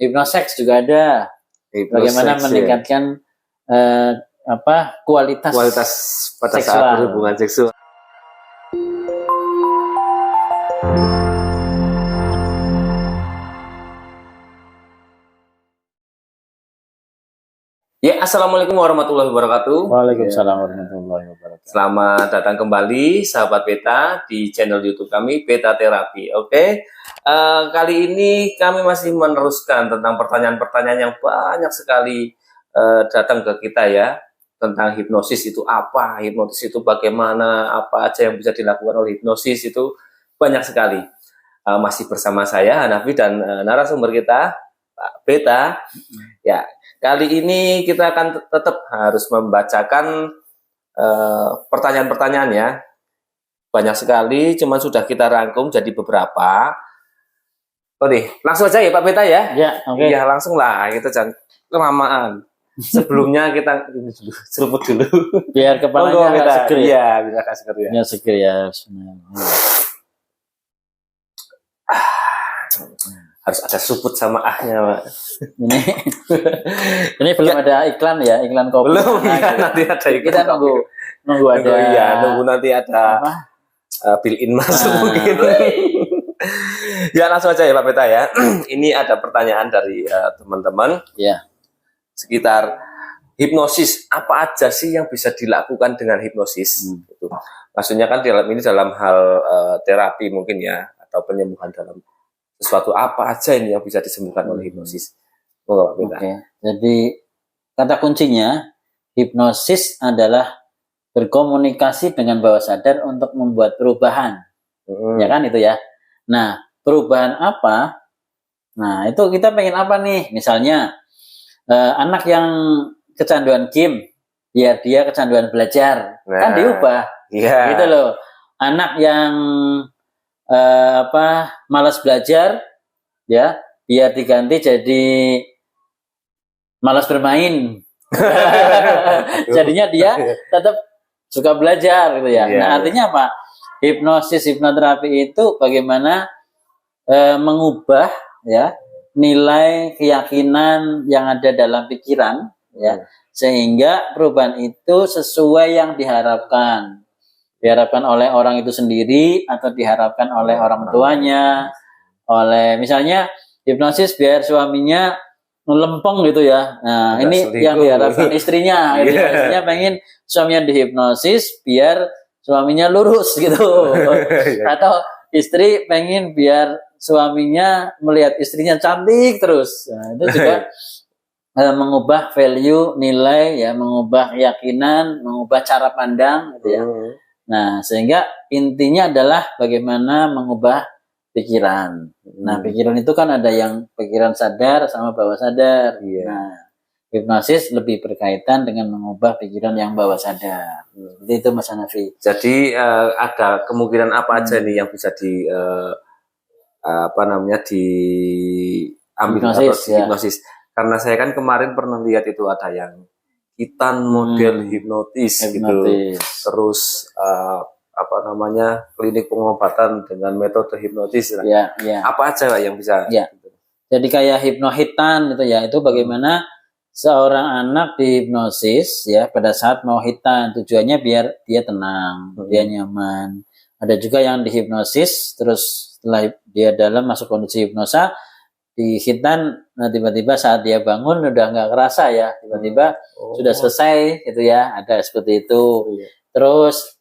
Hipnoseks juga ada. Bagaimana meningkatkan kualitas pada seksual. Saat berhubungan seksual. Ya, assalamualaikum warahmatullahi wabarakatuh. Waalaikumsalam warahmatullahi wabarakatuh. Selamat datang kembali sahabat Beta di channel YouTube kami Beta Terapi. Oke, kali ini kami masih meneruskan tentang pertanyaan-pertanyaan yang banyak sekali datang ke kita ya, tentang hipnosis itu apa, hipnosis itu bagaimana, apa aja yang bisa dilakukan oleh hipnosis itu banyak sekali. Masih bersama saya Hanafi dan narasumber kita Pak Beta. Ya. Kali ini kita akan tetap harus membacakan pertanyaan-pertanyaan ya. Banyak sekali, cuman sudah kita rangkum jadi beberapa. Oke, langsung aja ya Pak Beta ya? Ya, oke. Ya langsung lah, kita jangan kelamaan. Sebelumnya kita seruput dulu. Biar kepalanya agak seger ya? Iya, bisa agak seger ya. Ya seger ya. Harus ada seruput sama ahnya Pak. Ini belum ada iklan ya, iklan kopi. Belum ya, nanti ada iklan. Kita nunggu ada. Iya, nunggu nanti ada built-in masuk mungkin. Ya langsung aja ya Pak Beta ya. Ini ada pertanyaan dari teman-teman. Ya. Sekitar hipnosis, apa aja sih yang bisa dilakukan dengan hipnosis? Gitu. Maksudnya kan dalam hal terapi mungkin ya, atau penyembuhan dalam sesuatu, apa aja ini yang bisa disembuhkan oleh hipnosis? Oke. Jadi kata kuncinya hipnosis adalah berkomunikasi dengan bawah sadar untuk membuat perubahan. Ya kan itu ya. Nah, perubahan apa? Nah, itu kita pengen apa nih? Misalnya anak yang kecanduan game, biar dia kecanduan belajar. Kan diubah. Iya. Gitu loh. Anak yang malas belajar ya, biar diganti jadi malas bermain. Jadinya dia tetap suka belajar gitu ya. Nah, artinya apa? Hipnoterapi itu bagaimana mengubah ya nilai keyakinan yang ada dalam pikiran ya, sehingga perubahan itu sesuai yang diharapkan oleh orang itu sendiri atau diharapkan oleh orang tuanya, oleh misalnya hipnosis biar suaminya lempeng gitu ya. Nah, ini yang diharapkan istrinya. Gitu. Istrinya pengen suaminya dihipnosis biar suaminya lurus gitu. Atau istri pengen biar suaminya melihat istrinya cantik terus. Nah, itu juga mengubah value, nilai ya, mengubah keyakinan, mengubah cara pandang gitu ya. Nah, sehingga intinya adalah bagaimana mengubah pikiran. Nah, pikiran itu kan ada yang pikiran sadar sama bawah sadar. Nah, hipnosis lebih berkaitan dengan mengubah pikiran yang bawah sadar. Itu Mas Hanafi. Jadi ada kemungkinan apa aja nih yang bisa diambil hipnosis. Karena saya kan kemarin pernah lihat itu ada yang hitan model hipnotis gitu. Terus klinik pengobatan dengan metode hipnotis. Apa aja yang bisa? Ya. Jadi kayak hipnohitan gitu ya. Itu bagaimana seorang anak dihipnosis ya pada saat mau hitan, tujuannya biar dia tenang, dia nyaman. Ada juga yang dihipnosis terus setelah dia dalam masuk kondisi hipnosa dihitan, nah tiba-tiba saat dia bangun udah nggak kerasa ya, tiba-tiba sudah selesai gitu ya, ada seperti itu. Terus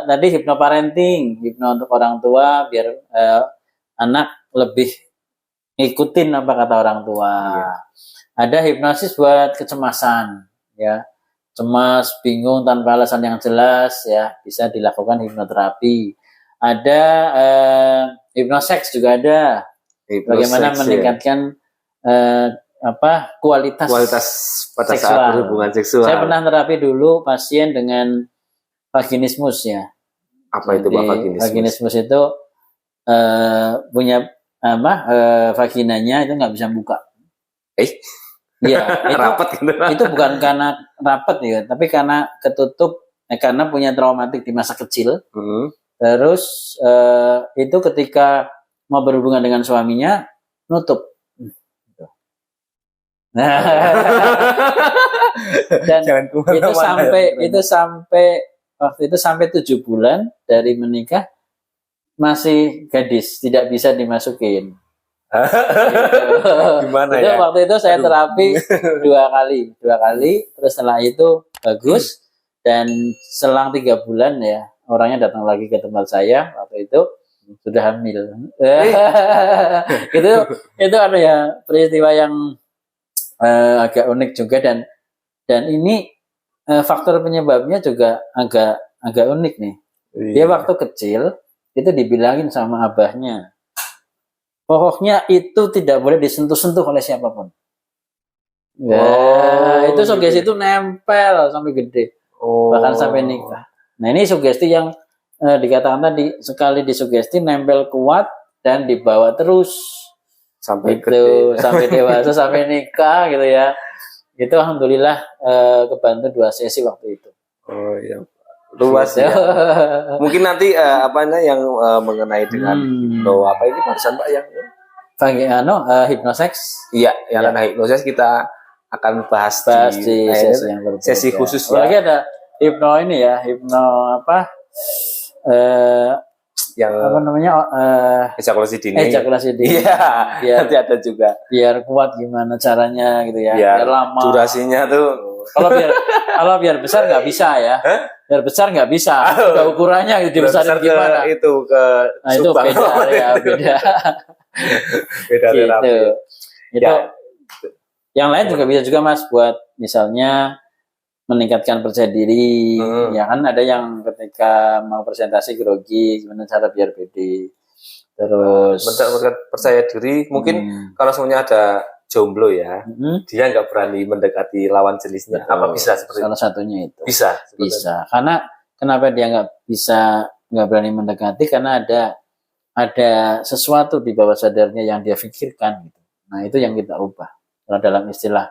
tadi hipnoparenting, hipno untuk orang tua biar anak lebih ngikutin apa kata orang tua. Ada hipnosis buat kecemasan ya, cemas, bingung tanpa alasan yang jelas ya, bisa dilakukan hipnoterapi. Ada hipnoseks juga ada. Bagaimana meningkatkan kualitas pada seksual. Saat berhubungan seksual. Saya pernah terapi dulu pasien dengan vaginismus ya. Apa itu Pak vaginismus? Vaginismus itu punya vaginanya itu nggak bisa buka. Iya, rapat gitu. Itu bukan karena rapat ya, tapi karena ketutup, karena punya traumatik di masa kecil. Terus itu ketika mau berhubungan dengan suaminya nutup. Nah, dan Jangan kemana-mana. itu sampai waktu itu sampai 7 bulan dari menikah masih gadis, tidak bisa dimasukin. Gimana Itu ya? waktu itu saya Aduh. terapi dua kali, terus setelah itu bagus, dan selang 3 bulan ya orangnya datang lagi ke tempat saya waktu itu sudah hamil. Itu ada ya peristiwa yang agak unik juga, dan ini faktor penyebabnya juga agak unik nih. Dia waktu kecil itu dibilangin sama abahnya, pokoknya itu tidak boleh disentuh-sentuh oleh siapapun. Itu sugesti itu nempel sampai gede, bahkan sampai nikah. Nah ini sugesti yang dikatakan tadi, sekali disugesti nempel kuat dan dibawa terus sampai itu sampai dewasa sampai nikah gitu ya. Itu alhamdulillah kebantu 2 sesi waktu itu. Oh iya, luas ya. Mungkin nanti yang mengenai dengan apa ini barusan Pak yang hipnosex. Iya, yang hipnosis kita akan bahas di sesi yang berbeda. Sesi khusus ya. Lagi ada hipno ini ya, hipno apa? Yang apa namanya? Ejakulasi dini. Iya, nanti ada juga. Biar kuat gimana caranya gitu ya. Biar lama. Durasinya tuh. Kalau biar besar nggak bisa ya. Biar besar nggak bisa. Udah ukurannya gitu, besarin gimana? Itu ke itu beda ya, beda. Beda terapi. Itu yang lain juga bisa juga Mas, buat misalnya meningkatkan percaya diri. Ya kan ada yang ketika mau presentasi grogi, gimana cara biar pede. Terus percaya diri mungkin kalau semuanya ada jomblo ya, dia nggak berani mendekati lawan jenisnya. Apa bisa seperti salah satunya itu? Bisa. Karena kenapa dia nggak berani mendekati? Karena ada sesuatu di bawah sadarnya yang dia pikirkan gitu. Nah itu yang kita ubah. Kalau dalam istilah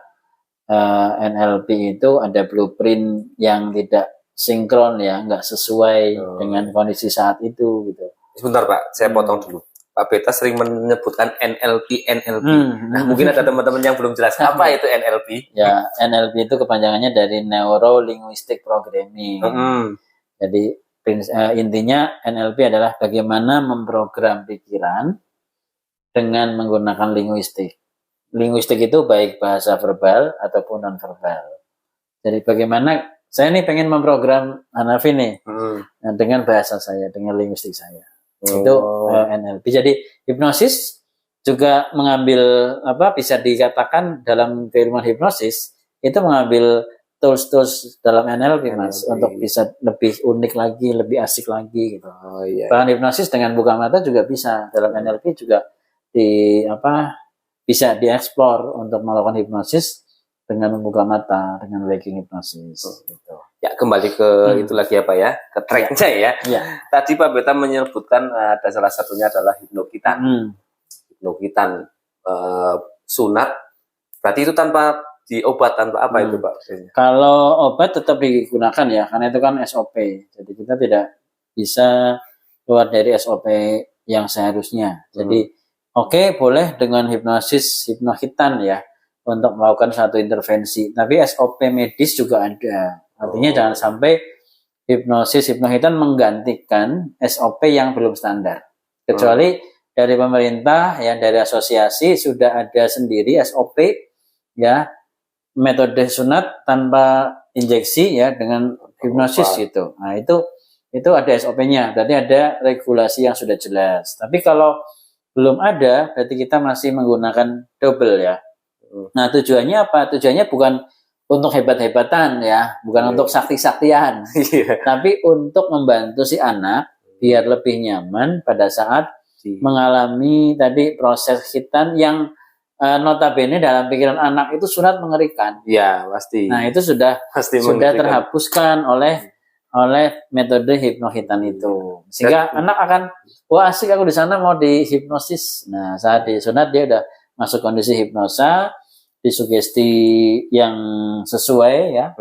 NLP itu ada blueprint yang tidak sinkron ya, nggak sesuai dengan kondisi saat itu gitu. Sebentar Pak, saya potong dulu. Pak Beta sering menyebutkan NLP. Nah, mungkin ada teman-teman yang belum jelas apa itu NLP. Ya, NLP itu kepanjangannya dari Neuro Linguistic Programming. Jadi intinya NLP adalah bagaimana memprogram pikiran dengan menggunakan linguistik. Linguistik itu baik bahasa verbal ataupun non verbal. Jadi bagaimana saya nih pengen memprogram Hanafi nih dengan bahasa saya, dengan linguistik saya. Itu NLP. Jadi hipnosis juga mengambil bisa dikatakan dalam keilmuan hipnosis itu mengambil tools dalam NLP Mas, untuk bisa lebih unik lagi, lebih asik lagi gitu. Bahkan hipnosis dengan buka mata juga bisa. Dalam NLP juga bisa dieksplor untuk melakukan hipnosis dengan membuka mata, dengan waking hipnosis. Gitu. Ya, kembali ke itu lagi ya, ke tracknya ya. Tadi Pak Beta menyebutkan ada salah satunya adalah hipnokitan. Hipnokitan sunat, berarti itu tanpa diobat, tanpa apa itu Pak? Kalau obat tetap digunakan ya, karena itu kan SOP. Jadi kita tidak bisa keluar dari SOP yang seharusnya. Jadi oke, boleh dengan hipnokitan ya untuk melakukan satu intervensi. Tapi SOP medis juga ada. Artinya jangan sampai hipnokitan menggantikan SOP yang belum standar. Kecuali dari pemerintah ya, dari asosiasi sudah ada sendiri SOP ya, metode sunat tanpa injeksi ya dengan hipnosis gitu. Nah, itu ada SOP-nya. Berarti ada regulasi yang sudah jelas. Tapi kalau belum ada, berarti kita masih menggunakan double ya. Nah tujuannya apa? Tujuannya bukan untuk hebat-hebatan ya, bukan untuk sakti-saktian, tapi untuk membantu si anak biar lebih nyaman pada saat mengalami tadi proses khitan yang notabene dalam pikiran anak itu sunat mengerikan. Ya pasti. Nah itu sudah terhapuskan oleh metode hipnokhitan itu, sehingga anak akan wah asik aku di sana mau dihipnosis. Nah saat disunat dia udah masuk kondisi hipnosa, disugesti yang sesuai ya,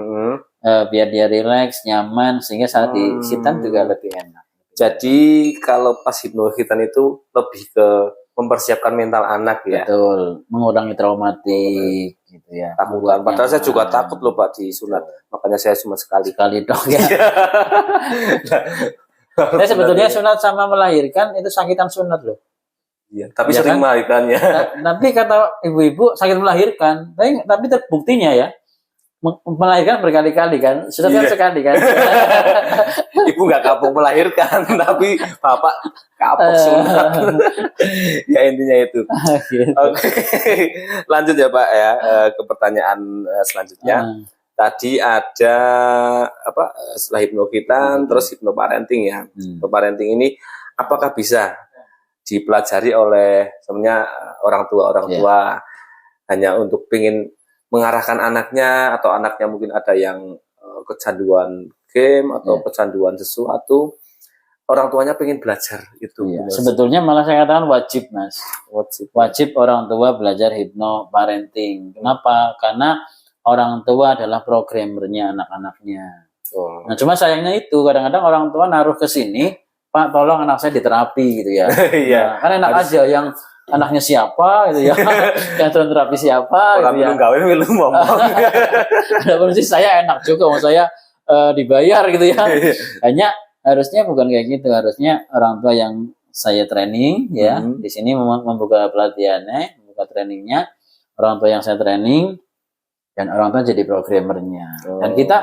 biar dia rileks, nyaman, sehingga saat dikhitan juga lebih enak. Jadi kalau pas hipnokhitan itu lebih ke mempersiapkan mental anak ya. Betul, mengurangi traumatik. gitu ya. Takutan. Padahal saya juga takut loh Pak disunat. Makanya saya cuma sekali. Sekali dong ya. Saya sebetulnya sunat sama melahirkan itu sakitan sunat loh. Iya, tapi Ya sering kan? melahirkannya. Tapi kata ibu-ibu sakit melahirkan, tapi terbuktinya ya melahirkan berkali-kali kan, sunat kan Iya. sekali kan. Ibu nggak kapok melahirkan, tapi bapak kapok sunat. Ya intinya itu. Gitu. Oke, lanjut ya Pak ya ke pertanyaan selanjutnya. Tadi ada apa setelah hipnokitan, terus hipnoparenting ya. Hipnoparenting ini apakah bisa dipelajari oleh sebenarnya orang tua hanya untuk ingin mengarahkan anaknya atau anaknya mungkin ada yang kecanduan game atau kecanduan sesuatu, orang tuanya pengen belajar itu. Sebetulnya malah saya katakan wajib Mas, wajib orang tua belajar hipnoparenting. Kenapa? Karena orang tua adalah programmernya anak-anaknya. Nah cuma sayangnya itu kadang-kadang orang tua naruh ke sini, Pak tolong anak saya diterapi gitu ya. Iya. Nah, kan enak aja yang anaknya siapa gitu ya, yang turun terapi siapa orang gitu ya. belum gawe belum ngomong. Ada posisi saya enak juga, mau saya dibayar gitu ya. Hanya harusnya bukan kayak gitu, harusnya orang tua yang saya training ya di sini membuka pelatihannya, membuka trainingnya, orang tua yang saya training dan orang tua jadi programmernya. Dan kita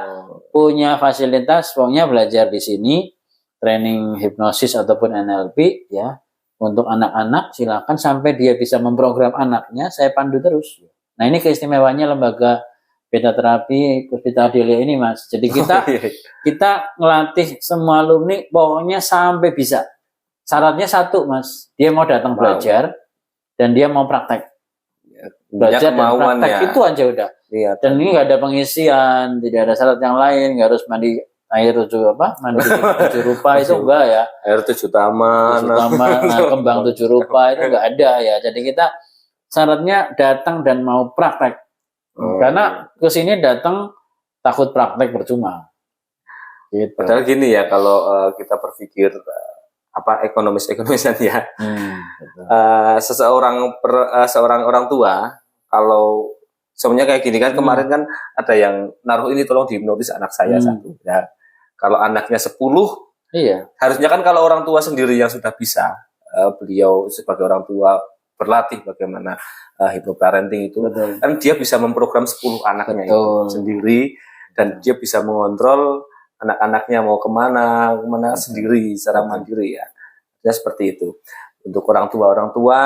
punya fasilitas, pokoknya belajar di sini training hipnosis ataupun NLP ya. Untuk anak-anak silakan sampai dia bisa memprogram anaknya, saya pandu terus. Nah ini keistimewanya lembaga beta terapi Puspita Adelia ini Mas. Jadi kita ngelatih semua alumni pokoknya sampai bisa. Syaratnya satu Mas, dia mau datang belajar dan dia mau praktek. Belajar dan praktek itu aja udah. Iya. Dan ini nggak ada pengisian, tidak ada syarat yang lain, nggak harus mandi air mandi 7 rupa itu enggak ya. Air 7 taman. Kembang 7 rupa itu enggak ada ya. Jadi kita syaratnya datang dan mau praktek. Karena ke sini datang takut praktek percuma. Gitu. Padahal gini ya kalau kita berpikir ekonomisan ya. Seorang orang tua kalau sebenarnya kayak gini kan kemarin kan ada yang naruh ini tolong dihipnotis anak saya satu ya. Kalau anaknya 10, harusnya kan kalau orang tua sendiri yang sudah bisa, beliau sebagai orang tua berlatih bagaimana hipnoparenting itu, kan dia bisa memprogram 10 anaknya itu sendiri dan dia bisa mengontrol anak-anaknya mau kemana sendiri secara mandiri ya. Ya seperti itu. Untuk orang tua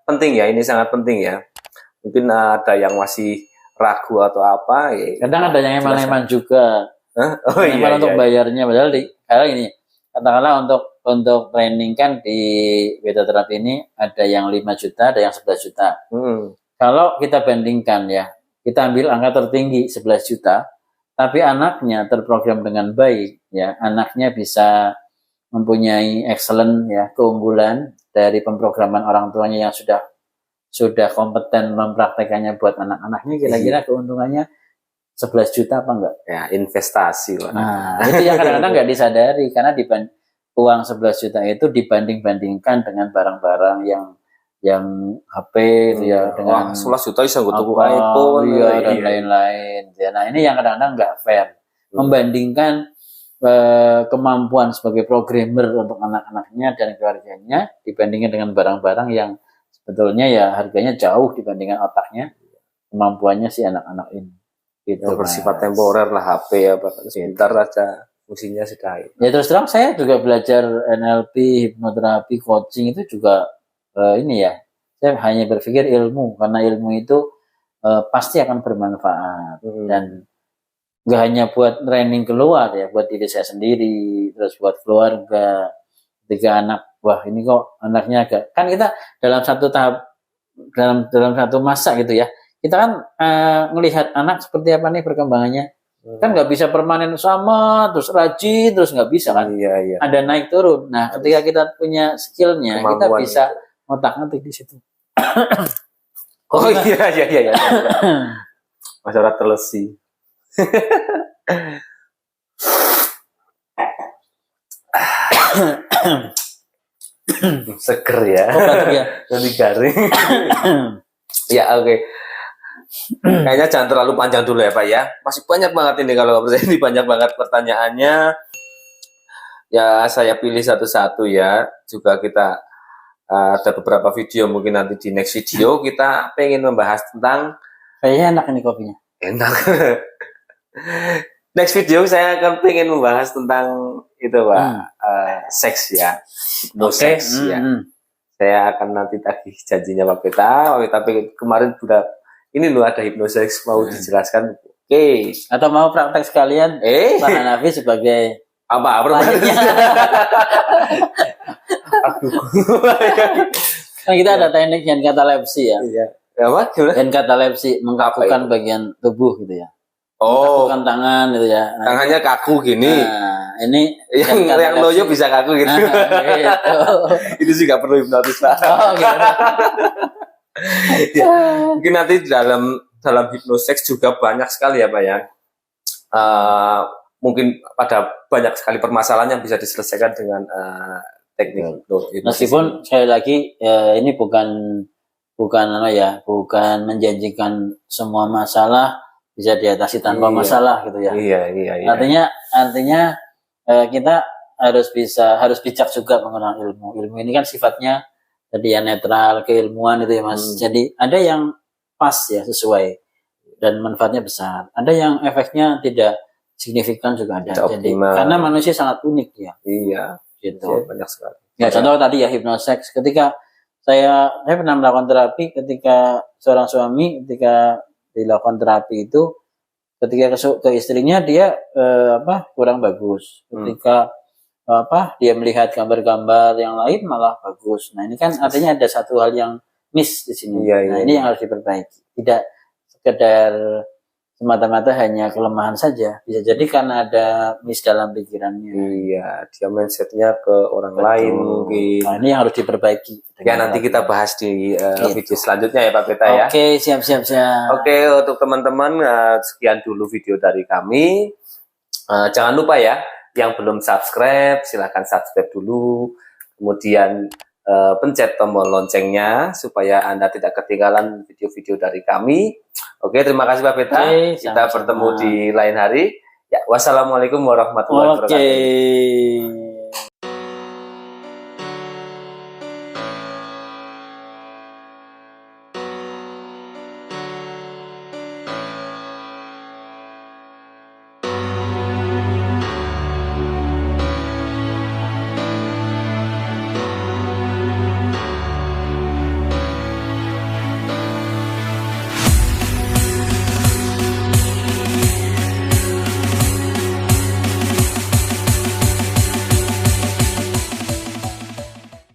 penting ya, ini sangat penting ya. Mungkin ada yang masih ragu atau apa ya. Kadang ada yang eman-eman juga. Untuk bayarnya padahal ini katakanlah untuk training kan di beta terapi ini ada yang 5 juta, ada yang 11 juta. Kalau kita bandingkan ya, kita ambil angka tertinggi 11 juta, tapi anaknya terprogram dengan baik ya, anaknya bisa mempunyai excellent ya, keunggulan dari pemrograman orang tuanya yang sudah kompeten mempraktekannya buat anak-anaknya, kira-kira keuntungannya 11 juta apa enggak? Ya, investasi lah. Nah, itu yang kadang-kadang enggak disadari karena uang 11 juta itu dibanding-bandingkan dengan barang-barang yang HP itu ya dengan 11 juta bisa tuku iPhone dan lain-lain. Ya, nah, ini yang kadang-kadang enggak fair. Membandingkan kemampuan sebagai programmer untuk anak-anaknya dan keluarganya dibandingkan dengan barang-barang yang sebetulnya ya harganya jauh dibandingkan otaknya, kemampuannya si anak-anak ini. Gitu, bersifat temporer lah HP ya Pak. Sebentar aja fungsinya sudah. Ya terus terang saya juga belajar NLP, hipnoterapi, coaching itu juga ini ya. Saya hanya berpikir ilmu karena ilmu itu pasti akan bermanfaat dan nggak hanya buat training keluar ya, buat diri saya sendiri, terus buat keluarga. Ketika anak, wah ini kok anaknya agak, kan kita dalam satu tahap dalam satu masa gitu ya. Kita kan melihat anak seperti apa nih perkembangannya. Kan nggak bisa permanen sama, terus rajin, terus nggak bisa kan. Iya. Ada naik turun. Nah, ketika kita punya skillnya, kita bisa ngotak-ngatik di situ. Oh iya. Masyarakat telesi. Seger ya. Oh, batuk ya. Jadi garing. Ya oke. Kayaknya jangan terlalu panjang dulu ya Pak ya. Masih banyak banget ini kalau percaya ini banyak banget pertanyaannya. Ya saya pilih satu-satu ya. Juga kita ada beberapa video mungkin nanti di next video kita pengen membahas tentang Kayaknya enak ini kopinya. enak. Next video saya akan pengen membahas tentang itu Pak, seks ya. Hipnoseks ya. Saya akan nanti tagih janjinya Pak Peta. Tapi kemarin sudah ini loh ada hipnoseks mau dijelaskan. Oke. Atau mau praktek sekalian Pak Hanafi sebagai apa lanjutnya. Kan kita ada teknik hand katalepsi ya. Iya. Apa? Hand katalepsi mengkakukan bagian tubuh gitu ya. Oh. Mengkakukan tangan gitu ya. Nah, tangannya kaku gini. Nah, ini yang loyo bisa kaku gitu. Gitu. Itu juga perlu hipnotis Pak. Oh, gitu. Ya, mungkin nanti dalam hipnoseks juga banyak sekali ya Pak ya. Mungkin pada banyak sekali permasalahan yang bisa diselesaikan dengan teknik hipnosis. Meskipun sekali lagi ini bukan menjanjikan semua masalah bisa diatasi tanpa masalah gitu ya. Iya. Artinya kita harus bijak juga menggunakan ilmu. Ilmu ini kan sifatnya tadi ya netral, keilmuan itu ya Mas. Jadi ada yang pas ya sesuai dan manfaatnya besar. Ada yang efeknya tidak signifikan juga ada. Jadi karena manusia sangat unik ya. Iya. Gitu. Ya, banyak sekali. Ya contoh tadi ya hipnoseks. Ketika saya pernah melakukan terapi ketika seorang suami ketika dilakukan terapi itu ketika ke istrinya dia kurang bagus. Ketika dia melihat gambar-gambar yang lain malah bagus. Nah ini kan artinya ada satu hal yang miss di sini. Ini yang harus diperbaiki. Tidak sekedar semata-mata hanya kelemahan saja. Bisa jadi karena ada miss dalam pikirannya. Iya, dia mindsetnya ke orang lain mungkin. Nah ini yang harus diperbaiki. Ya nanti kita bahas di video selanjutnya ya Pak Peta ya. Oke, siap. Oke, untuk teman-teman sekian dulu video dari kami. Jangan lupa ya. Yang belum subscribe, silahkan subscribe dulu. Kemudian pencet tombol loncengnya supaya Anda tidak ketinggalan video-video dari kami. Oke, terima kasih Pak Peta. Kita bertemu di lain hari. Ya, wassalamualaikum warahmatullahi wabarakatuh.